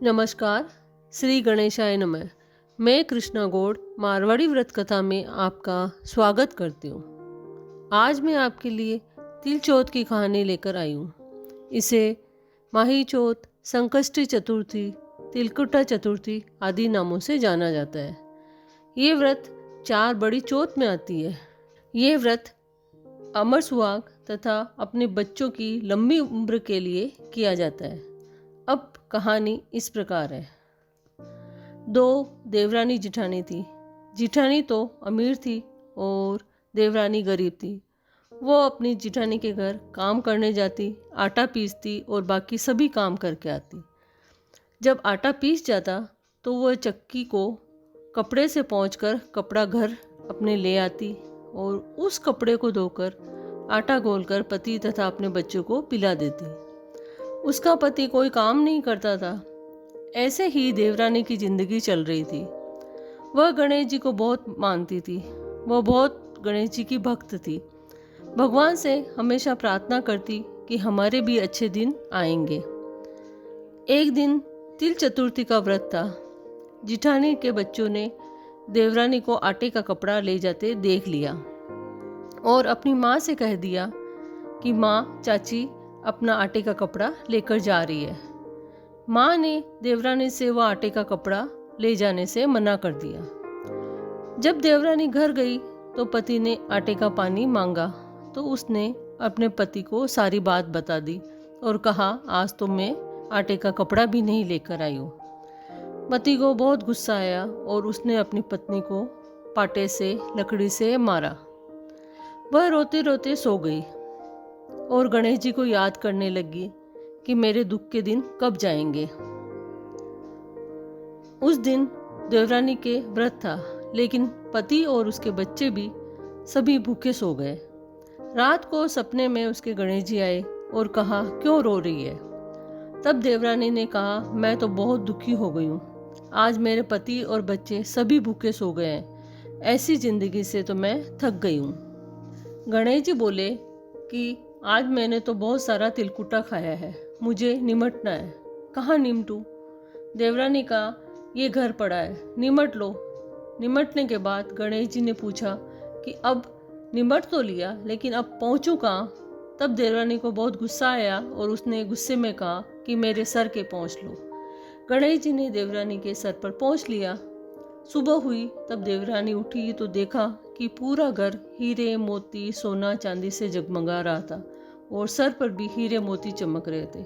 नमस्कार। श्री गणेशाय नमः। मैं कृष्णा गौड़ मारवाड़ी व्रत कथा में आपका स्वागत करती हूँ। आज मैं आपके लिए तिल चौथ की कहानी लेकर आई हूँ। इसे माही चौथ, संकष्टी चतुर्थी, तिलकुटा चतुर्थी आदि नामों से जाना जाता है। ये व्रत 4 बड़ी चौथ में आती है। ये व्रत अमर सुहाग तथा अपने बच्चों की लंबी उम्र के लिए किया जाता है। अब कहानी इस प्रकार है। 2 देवरानी जिठानी थी। जिठानी तो अमीर थी और देवरानी गरीब थी। वो अपनी जिठानी के घर काम करने जाती, आटा पीसती और बाकी सभी काम करके आती। जब आटा पीस जाता तो वह चक्की को कपड़े से पोंछकर कपड़ा घर अपने ले आती और उस कपड़े को धोकर आटा घोलकर पति तथा अपने बच्चों को पिला देती। उसका पति कोई काम नहीं करता था। ऐसे ही देवरानी की जिंदगी चल रही थी। वह गणेश जी को बहुत मानती थी। वह बहुत गणेश जी की भक्त थी। भगवान से हमेशा प्रार्थना करती कि हमारे भी अच्छे दिन आएंगे। एक दिन तिल चतुर्थी का व्रत था। जिठानी के बच्चों ने देवरानी को आटे का कपड़ा ले जाते देख लिया और अपनी माँ से कह दिया कि माँ, चाची अपना आटे का कपड़ा लेकर जा रही है। माँ ने देवरानी से वह आटे का कपड़ा ले जाने से मना कर दिया। जब देवरानी घर गई तो पति ने आटे का पानी मांगा तो उसने अपने पति को सारी बात बता दी और कहा, आज तो मैं आटे का कपड़ा भी नहीं लेकर आई हूँ। पति को बहुत गुस्सा आया और उसने अपनी पत्नी को पाटे से, लकड़ी से मारा। वह रोते रोते सो गई और गणेश जी को याद करने लगी कि मेरे दुख के दिन कब जाएंगे। उस दिन देवरानी के व्रत था, लेकिन पति और उसके बच्चे भी सभी भूखे सो गए। रात को सपने में उसके गणेश जी आए और कहा, क्यों रो रही है? तब देवरानी ने कहा, मैं तो बहुत दुखी हो गई हूँ। आज मेरे पति और बच्चे सभी भूखे सो गए हैं। ऐसी जिंदगी से तो मैं थक गई हूँ। गणेश जी बोले कि आज मैंने तो बहुत सारा तिलकुटा खाया है, मुझे निमटना है। कहाँ निमटूं? देवरानी का ये घर पड़ा है, निमट लो। निमटने के बाद गणेश जी ने पूछा कि अब निमट तो लिया, लेकिन अब पहुँचूं कहाँ? तब देवरानी को बहुत गुस्सा आया और उसने गुस्से में कहा कि मेरे सर के पोंछ लो। गणेश जी ने देवरानी के सर पर पोंछ लिया। सुबह हुई तब देवरानी उठी तो देखा कि पूरा घर हीरे, मोती, सोना, चांदी से जगमगा रहा था और सर पर भी हीरे मोती चमक रहे थे।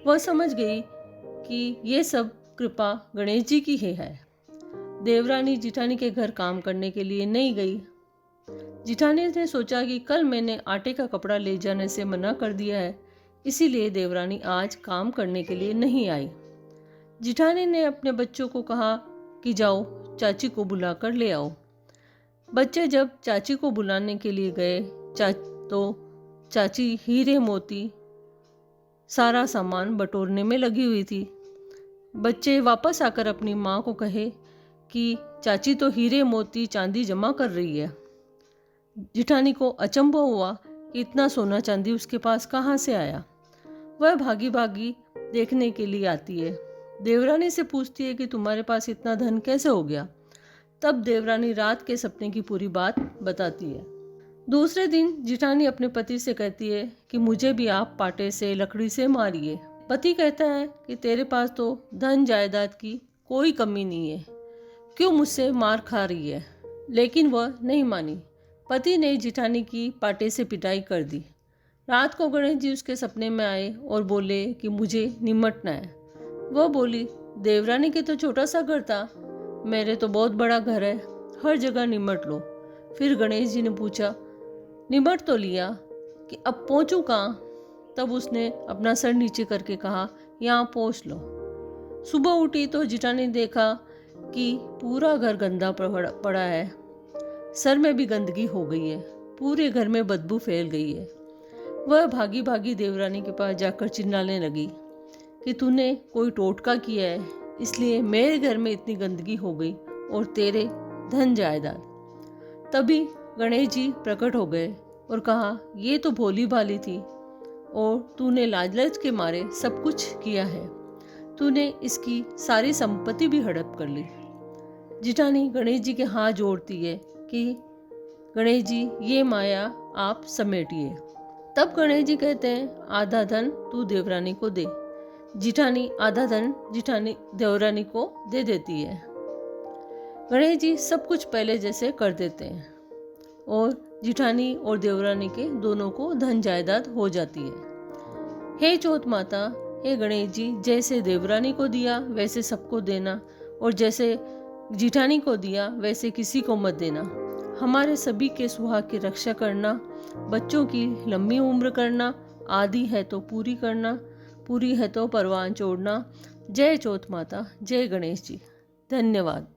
वह समझ गई कि ये सब कृपा गणेश जी की है। देवरानी जिठानी के घर काम करने के लिए नहीं गई। जिठानी ने सोचा कि कल मैंने आटे का कपड़ा ले जाने से मना कर दिया है, इसीलिए देवरानी आज काम करने के लिए नहीं आई। जिठानी ने अपने बच्चों को कहा कि जाओ, चाची को बुलाकर ले आओ। बच्चे जब चाची को बुलाने के लिए गए तो चाची हीरे मोती सारा सामान बटोरने में लगी हुई थी। बच्चे वापस आकर अपनी माँ को कहे कि चाची तो हीरे मोती चांदी जमा कर रही है। जिठानी को अचंभा हुआ कि इतना सोना चांदी उसके पास कहाँ से आया। वह भागी भागी देखने के लिए आती है। देवरानी से पूछती है कि तुम्हारे पास इतना धन कैसे हो गया? तब देवरानी रात के सपने की पूरी बात बताती है। दूसरे दिन जिठानी अपने पति से कहती है कि मुझे भी आप पाटे से, लकड़ी से मारिए। पति कहता है कि तेरे पास तो धन जायदाद की कोई कमी नहीं है, क्यों मुझसे मार खा रही है? लेकिन वह नहीं मानी। पति ने जिठानी की पाटे से पिटाई कर दी। रात को गणेश जी उसके सपने में आए और बोले कि मुझे निमटना है। वह बोली, देवरानी के तो छोटा सा घर था, मेरे तो बहुत बड़ा घर है, हर जगह निमट लो। फिर गणेश जी ने पूछा, निमट तो लिया, कि अब पहुँचूं कहाँ? तब उसने अपना सर नीचे करके कहा, यहाँ पहुँच लो। सुबह उठी तो जिठानी देखा कि पूरा घर गंदा पड़ा है। सर में भी गंदगी हो गई है, पूरे घर में बदबू फैल गई है। वह भागी भागी देवरानी के पास जाकर चिल्लाने लगी कि तूने कोई टोटका किया है, इसलिए मेरे घर में इतनी गंदगी हो गई और तेरे धन जायदाद। तभी गणेश जी प्रकट हो गए और कहा, ये तो भोली भाली थी और तूने लालच के मारे सब कुछ किया है। तूने इसकी सारी संपत्ति भी हड़प कर ली। जिठानी गणेश जी के हाथ जोड़ती है कि गणेश जी ये माया आप समेटिए। तब गणेश जी कहते हैं आधा धन तू देवरानी को दे। जिठानी आधा धन जिठानी देवरानी को दे देती है। गणेश जी सब कुछ पहले जैसे कर देते हैं और जिठानी और देवरानी के दोनों को धन जायदाद हो जाती है। हे चौथ माता, हे गणेश जी, जैसे देवरानी को दिया वैसे सबको देना और जैसे जिठानी को दिया वैसे किसी को मत देना। हमारे सभी के सुहाग की रक्षा करना, बच्चों की लंबी उम्र करना, आदि है तो पूरी करना, पूरी है तो परवान छोड़ना। जय चौथ माता, जय गणेश जी। धन्यवाद।